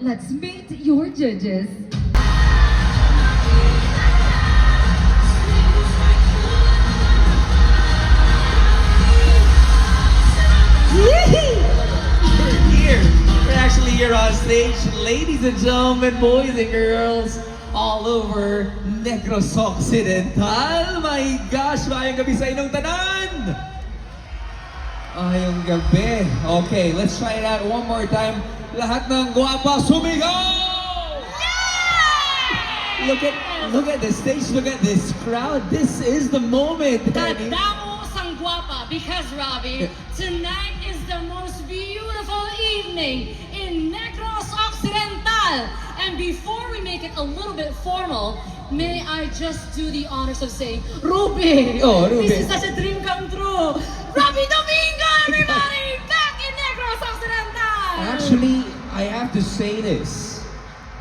let's meet your judges. We're here. We're actually here on stage. Ladies and gentlemen, boys and girls, all over Negros Occidental. My gosh, mayong gabi sa inyong tanan! Ayong gabi. Okay, let's try it out one more time. Lahat ng guwapa, sumigaw! Look at the stage, look at this crowd. This is the moment, Danny. Kadamo sang guwapa because Robbie, tonight is the most beautiful evening in Negros Occidental. And before we make it a little bit formal, may I just do the honors of saying, Ruby, Oh, Ruby. this is such a dream come true. Robbie Domingo, everybody, back in Negros Occidental. Actually, I have to say this.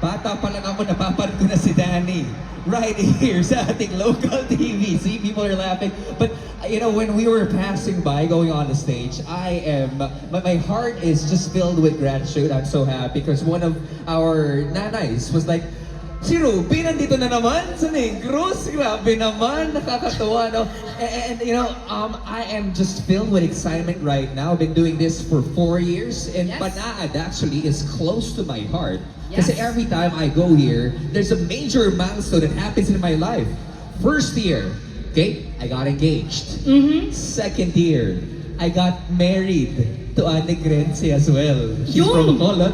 Bata pa lang ako, napapanood ko na si Danny. Right here sa ating local TV. See, people are laughing. But, you know, when we were passing by, going on the stage, my heart is just filled with gratitude. I'm so happy because one of our nanays was like, si Ruby, nandito na naman sa Negros. Grabe naman, nakakatuwa, no? And you know, I am just filled with excitement right now. I've been doing this for 4 years, and Yes. Banaad actually is close to my heart. Yes. Kasi every time I go here, there's a major milestone that happens in my life. First year, okay, I got engaged. Second year, I got married to Ate Grenzy as well. She's from Yun! Bacolod.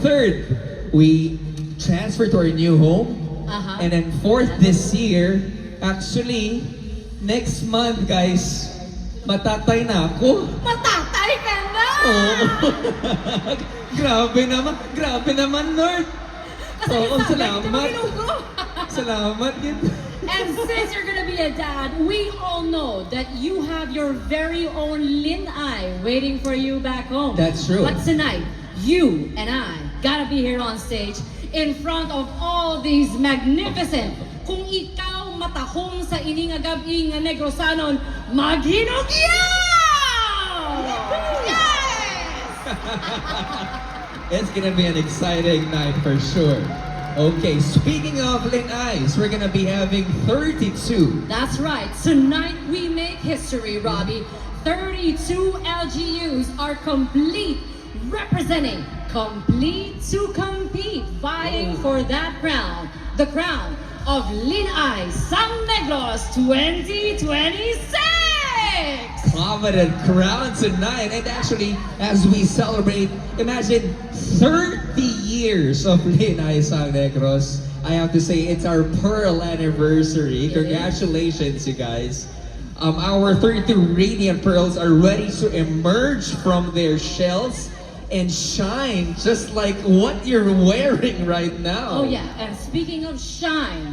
Third, we transferred to our new home. Uh-huh. And then fourth, this year, actually, next month, guys, matatay na ako. Matatay ka na! Oo. Grabe naman, Lord. Kasi Oo, isa, salamat. nagtumugo. Salamat, yun. And since you're gonna be a dad, we all know that you have your very own Lin Ai waiting for you back home. That's true. But tonight, you and I gotta be here on stage in front of all these magnificent. Kung ikaw matahong sa ining agabi nga Negrosanon, maghinugyaw! Yes! It's gonna be an exciting night for sure. Okay, speaking of Lin Eyes, we're gonna be having 32. That's right. Tonight we make history, Robbie. 32 LGUs are complete, representing complete to compete, vying for that crown, the crown of Lin Ai Sang Negros 2026. Prominent crown tonight. And actually, as we celebrate, imagine 30 years of Lin Ay Sang Negros. I have to say, it's our pearl anniversary. Congratulations, you guys. Our 32 radiant pearls are ready to emerge from their shells and shine just like what you're wearing right now. Oh yeah, and speaking of shine,